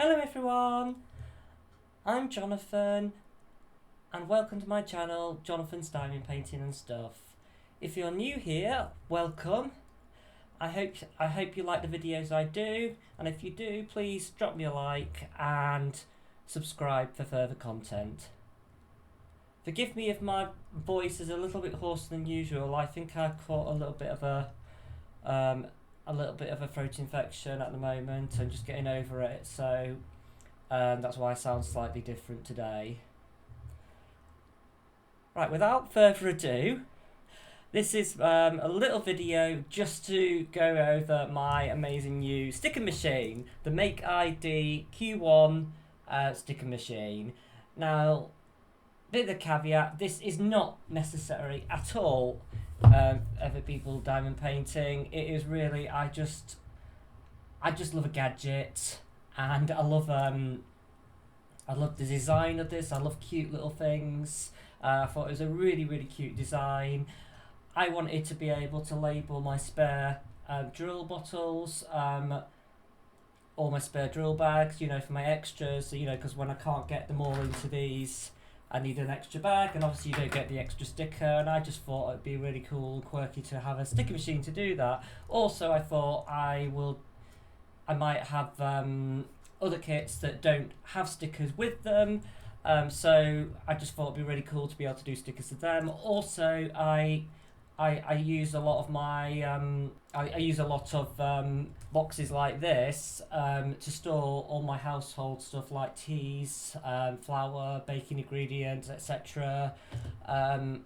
Hello everyone, I'm Jonathan and welcome to my channel, Jonathan's Diamond Painting and Stuff. If you're new here, welcome. I hope you like the videos I do, and if you do, please drop me a like and subscribe for further content. Forgive me if my voice is a little bit hoarser than usual. I think I caught a little bit of a throat infection at the moment and just getting over it, so that's why I sound slightly different today. Right, without further ado, this is a little video just to go over my amazing new sticker machine, the Make ID Q1 sticker machine. Now, bit of a caveat, this is not necessary at all for people diamond painting. It is really, I just love a gadget, and I love the design of this. I love cute little things. I thought it was a really cute design. I wanted to be able to label my spare drill bottles, or my spare drill bags, for my extras, because when I can't get them all into these, I need an extra bag, and obviously you don't get the extra sticker, and I just thought it'd be really cool and quirky to have a sticker machine to do that. Also, I thought I might have other kits that don't have stickers with them, so I just thought it'd be really cool to be able to do stickers to them. Also, I use a lot of my I use a lot of boxes like this to store all my household stuff like teas, flour, baking ingredients, etc. And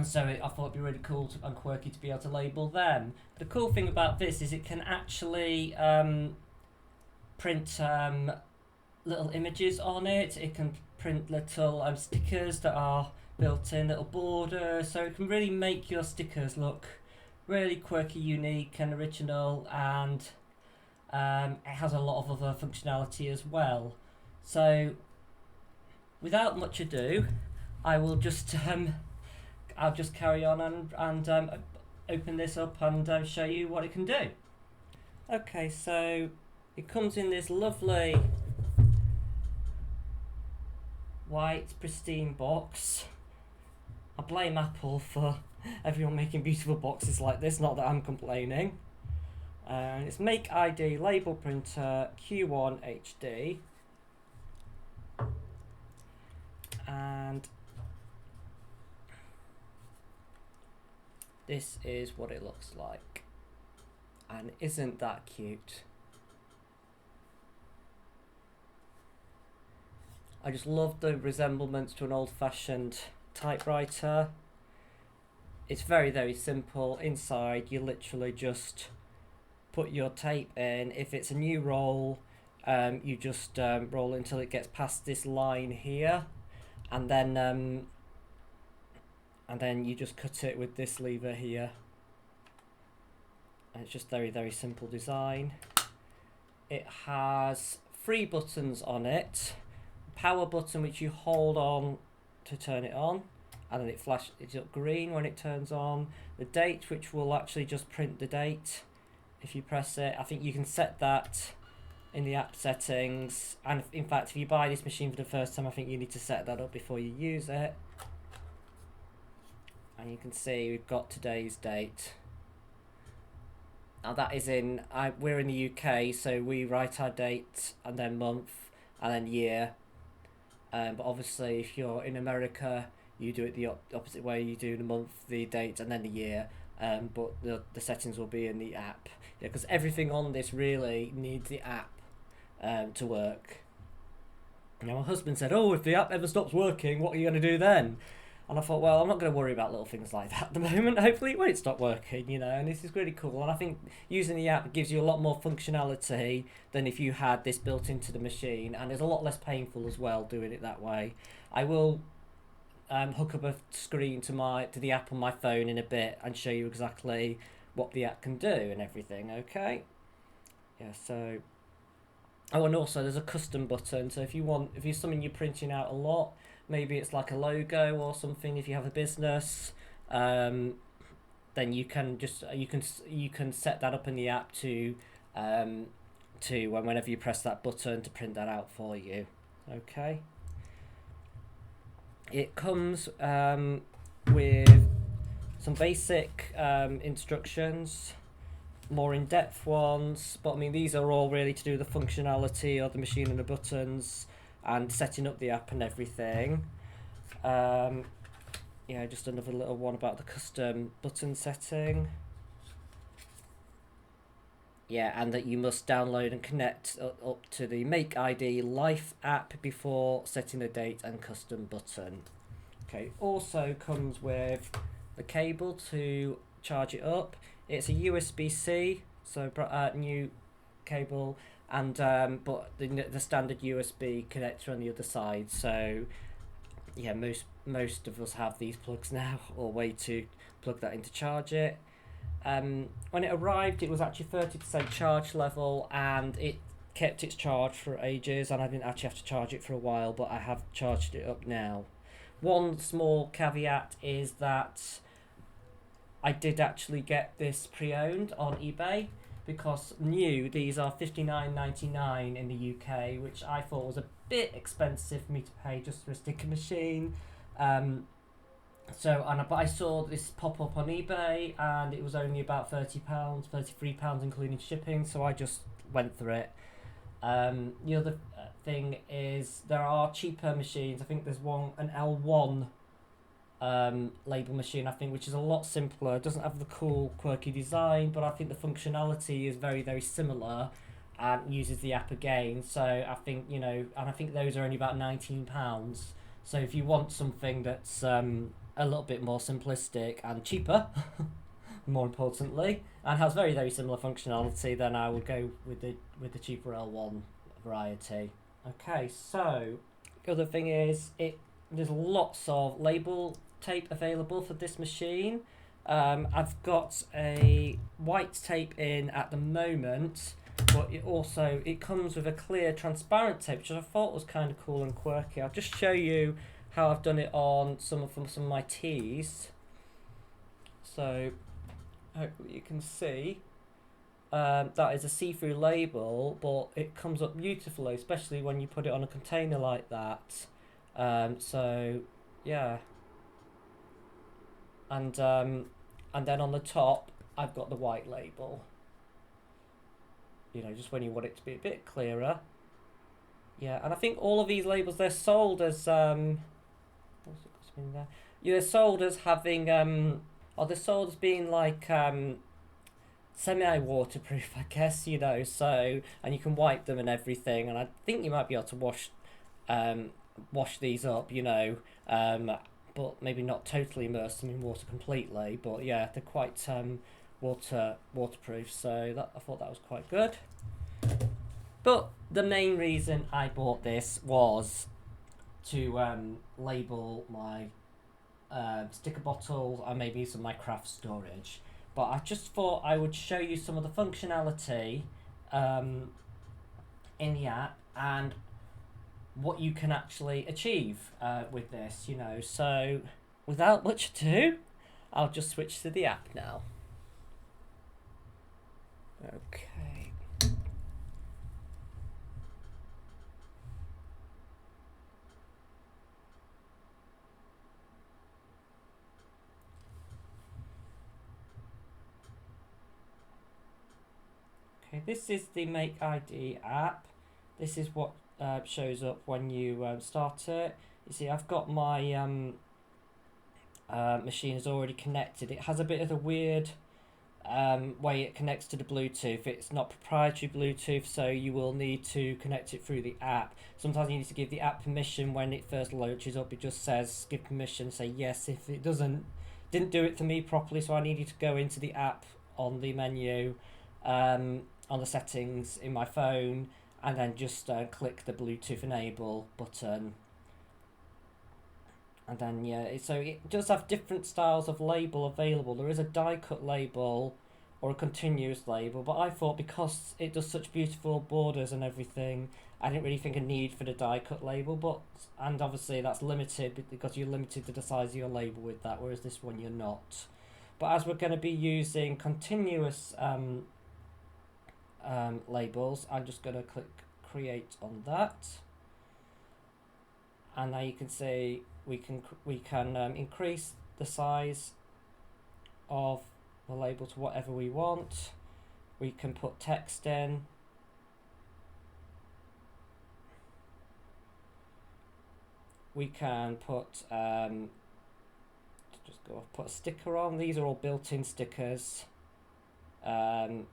so I thought it'd be really cool and quirky to be able to label them. The cool thing about this is it can actually print little images on it. It can print little stickers that are built in, little borders, so it can really make your stickers look really quirky, unique and original, and it has a lot of other functionality as well. So without much ado, I will just I'll just carry on and open this up and show you what it can do. Okay, so it comes in this lovely white pristine box. I blame Apple for everyone making beautiful boxes like this, not that I'm complaining. It's Make ID Label Printer Q1 HD, and this is what it looks like, and isn't that cute? I just love the resemblance to an old-fashioned typewriter. It's very simple. Inside you literally just put your tape in. If it's a new roll, you just roll until it gets past this line here, and then you just cut it with this lever here, and it's just very simple design. It has 3 buttons on it. Power button, which you hold on to turn it on, and then it flashes up green when it turns on. The date, which will actually just print the date if you press it. I think you can set that in the app settings, and in fact if you buy this machine for the first time, I think you need to set that up before you use it. And you can see we've got today's date. Now that is we're in the UK, so we write our date and then month and then year. But obviously if you're in America, you do it the opposite way. You do the month, the date, and then the year. But the settings will be in the app. Yeah, because everything on this really needs the app to work. Now my husband said, "Oh, if the app ever stops working, what are you going to do then?" And I thought, well, I'm not going to worry about little things like that at the moment. Hopefully it won't stop working, and this is really cool. And I think using the app gives you a lot more functionality than if you had this built into the machine, and it's a lot less painful as well doing it that way. I will hook up a screen to the app on my phone in a bit and show you exactly what the app can do and everything, okay? Yeah, so... Oh, and also there's a custom button, so if you're something you're printing out a lot, maybe it's like a logo or something, if you have a business, then you can set that up in the app to to whenever you press that button to print that out for you. Okay. It comes with some basic instructions, more in-depth ones, but I mean these are all really to do with the functionality of the machine and the buttons and setting up the app and everything. Yeah, just another little one about the custom button setting. Yeah, and that you must download and connect up to the Make ID Life app before setting a date and custom button. Okay, also comes with the cable to charge it up. It's a USB-C, so new cable, and but the standard USB connector on the other side. So yeah, most of us have these plugs now, or way to plug that in to charge it. When it arrived, it was actually 30% charge level, and it kept its charge for ages, and I didn't actually have to charge it for a while, but I have charged it up now. One small caveat is that I did actually get this pre-owned on eBay, because new, these are $59.99 in the UK, which I thought was a bit expensive for me to pay just for a sticker machine. But I saw this pop up on eBay, and it was only about £30, £33 including shipping, so I just went for it. The other thing is there are cheaper machines. I think there's an L1 label machine, I think, which is a lot simpler. It doesn't have the cool quirky design, but I think the functionality is very, very similar and uses the app again. So I think, and I think those are only about £19. So if you want something that's a little bit more simplistic and cheaper, more importantly, and has very, very similar functionality, then I would go with the cheaper L1 variety. Okay, so the other thing is there's lots of label tape available for this machine. I've got a white tape in at the moment, but it comes with a clear transparent tape, which I thought was kind of cool and quirky. I'll just show you how I've done it on some of my teas. So hopefully you can see that is a see-through label, but it comes up beautifully, especially when you put it on a container like that. So yeah, and then on the top I've got the white label, just when you want it to be a bit clearer. Yeah, and I think all of these labels, they're sold as what's it been there? Yeah, they're sold as having they're sold as being like semi-waterproof, I guess, so, and you can wipe them and everything, and I think you might be able to wash these up, but maybe not totally immerse them in water completely, but yeah, they're quite waterproof, so I thought that was quite good. But the main reason I bought this was to label my sticker bottles and maybe some of my craft storage. But I just thought I would show you some of the functionality in the app and what you can actually achieve with this, So without much ado, I'll just switch to the app now. Okay. Okay, this is the Make ID app. This is what shows up when you start it. You see, I've got my machine is already connected. It has a bit of a weird way it connects to the Bluetooth. It's not proprietary Bluetooth, so you will need to connect it through the app. Sometimes you need to give the app permission when it first launches up. It just says give permission, say yes. If it didn't do it for me properly, so I needed to go into the app on the menu, on the settings in my phone, and then just click the Bluetooth enable button. And then so it does have different styles of label available. There is a die cut label or a continuous label, but I thought because it does such beautiful borders and everything, I didn't really think a need for the die cut label, and obviously that's limited because you're limited to the size of your label with that, whereas this one you're not. But as we're going to be using continuous labels. I'm just going to click create on that, and now you can see we can increase the size of the label to whatever we want. We can put text in. We can put put a sticker on. These are all built-in stickers that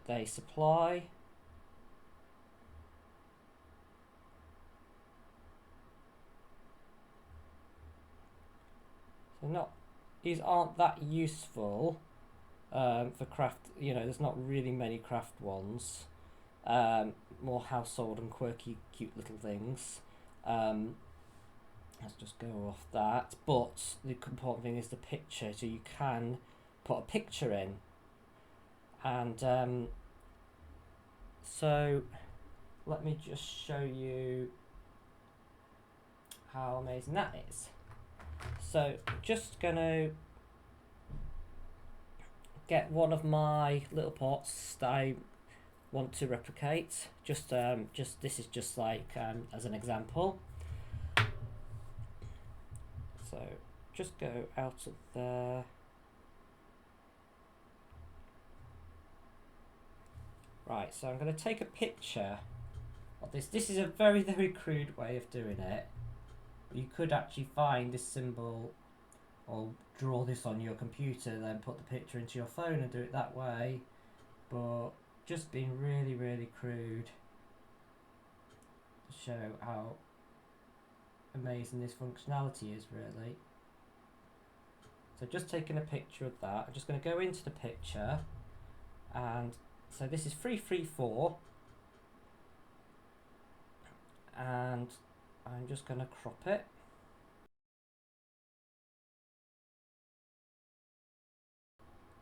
they supply. So these aren't that useful for craft. You know, there's not really many craft ones. More household and quirky, cute little things. Let's just go off that. But the important thing is the picture, so you can put a picture in. And so let me just show you how amazing that is. So just gonna get one of my little pots that I want to replicate. Just this is just like as an example. So just go out of there. Right, so I'm going to take a picture of this. This is a very, very crude way of doing it. You could actually find this symbol or draw this on your computer, then put the picture into your phone and do it that way. But just being really, really crude to show how amazing this functionality is, really. So just taking a picture of that. I'm just going to go into the picture, and so this is 334, and I'm just going to crop it.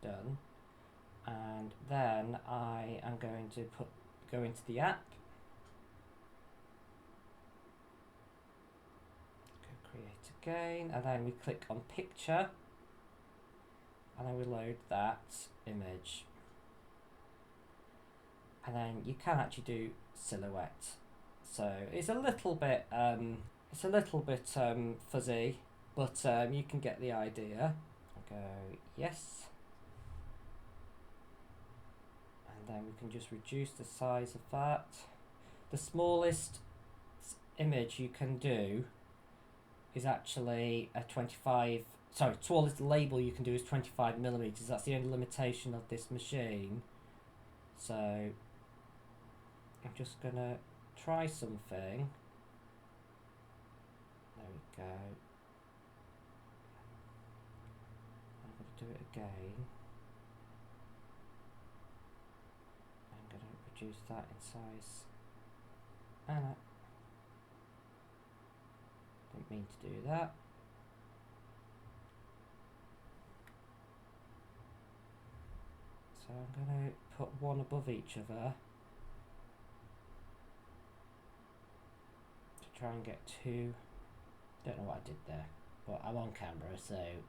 Done. And then I am going to go into the app, go create again, and then we click on picture, and then we load that image. And then you can actually do silhouette. So it's a little bit fuzzy, but you can get the idea. I'll go yes. And then we can just reduce the size of that. The smallest image you can do is actually a 25, sorry, smallest label you can do is 25 millimeters. That's the only limitation of this machine. So I'm just gonna try something. There we go. I'm gonna do it again. I'm gonna reduce that in size. And I didn't mean to do that. So I'm gonna put one above each other to try and get two. Don't know what I did there, but I'm on camera, so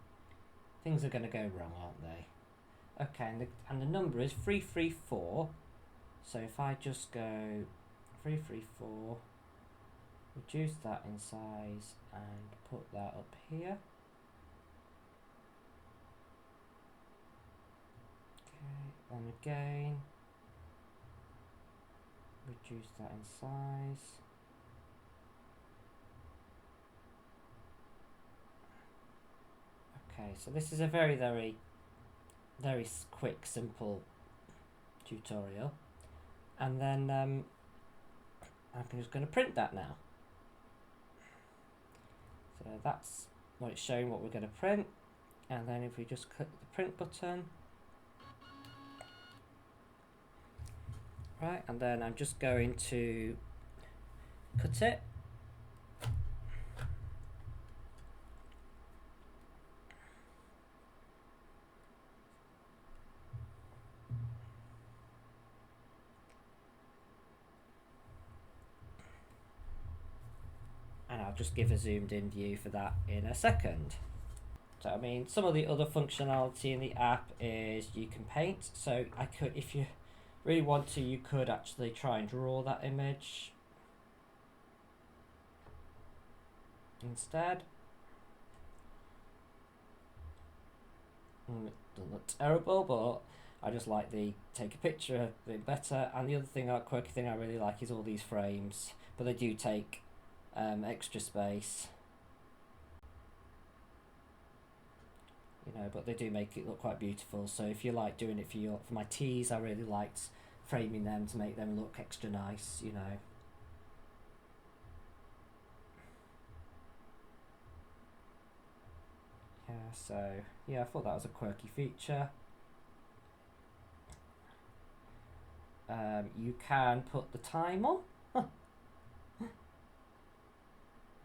things are going to go wrong, aren't they? Okay, and the number is 334. So if I just go 334, reduce that in size and put that up here. Okay, and again, reduce that in size. Okay, so this is a very, very, very quick, simple tutorial. And then I'm just going to print that now. So that's what it's showing, what we're going to print. And then if we just click the print button. Right, and then I'm just going to cut it. And I'll just give a zoomed in view for that in a second. So I mean, some of the other functionality in the app is you can paint. So I could, if you really want to, you could actually try and draw that image instead. It doesn't look terrible, but I just like the take a picture a bit better. And the other thing, quirky thing I really like is all these frames, but they do take extra space. You know, but they do make it look quite beautiful. So if you like doing it for my teas, I really liked framing them to make them look extra nice, you know. Yeah, so yeah, I thought that was a quirky feature. You can put the time on. I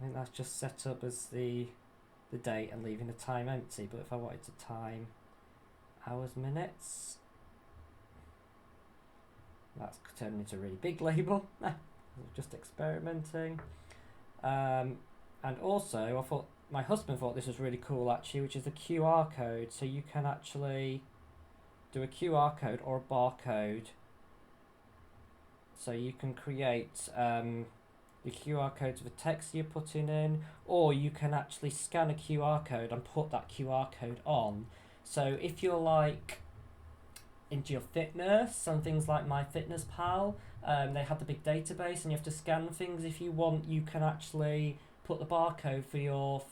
think that's just set up as the date and leaving the time empty, but if I wanted to time hours, minutes, that's turned into a really big label. Just experimenting. And also I thought, my husband thought this was really cool actually, which is the QR code. So you can actually do a QR code or a barcode. So you can create the QR code of the text you're putting in, or you can actually scan a QR code and put that QR code on. So if you're like into your fitness and things like MyFitnessPal, they have the big database and you have to scan things. If you want, you can actually put the barcode for your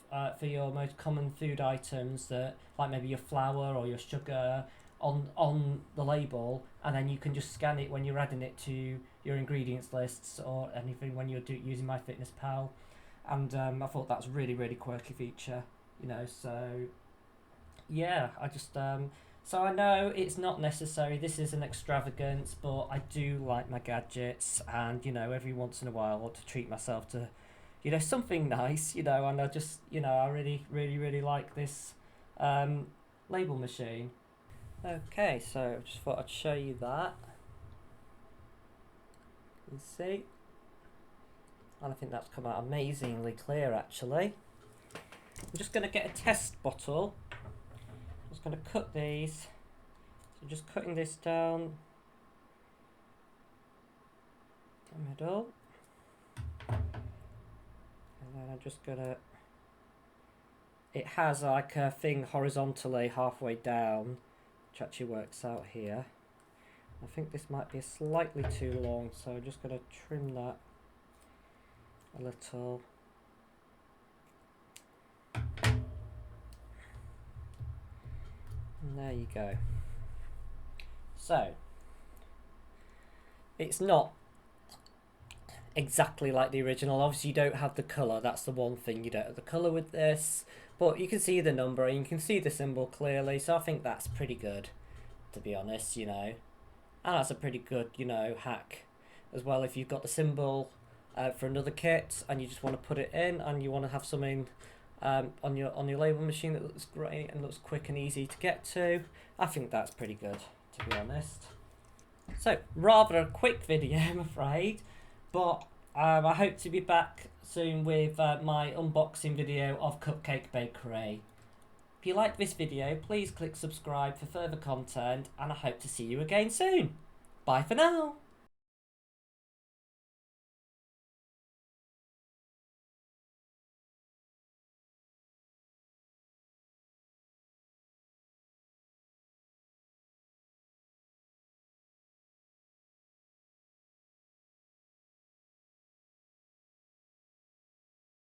most common food items, that like maybe your flour or your sugar, on the label, and then you can just scan it when you're adding it to your ingredients lists or anything when you're using MyFitnessPal. And I thought that's really, really quirky feature, you know. So yeah, I just so I know it's not necessary, this is an extravagance, but I do like my gadgets, and you know, every once in a while I want to treat myself to, you know, something nice, you know. And I just, you know, I really, really, really like this label machine. Okay, so I just thought I'd show you that. You can see, and I think that's come out amazingly clear actually. I'm just going to get a test bottle. I'm just going to cut these. So just cutting this down the middle, and then I'm just going to, it has like a thing horizontally halfway down, which actually works out here. I think this might be slightly too long, so I'm just going to trim that a little. And there you go. So it's not exactly like the original. Obviously you don't have the colour, that's the one thing, you don't have the colour with this, but you can see the number and you can see the symbol clearly, so I think that's pretty good, to be honest, you know. And that's a pretty good, you know, hack as well if you've got the symbol for another kit and you just want to put it in and you want to have something on your label machine that looks great and looks quick and easy to get to. I think that's pretty good, to be honest. So rather a quick video, I'm afraid, but I hope to be back soon with my unboxing video of Cupcake Bakery. If you like this video, please click subscribe for further content, and I hope to see you again soon. Bye for now.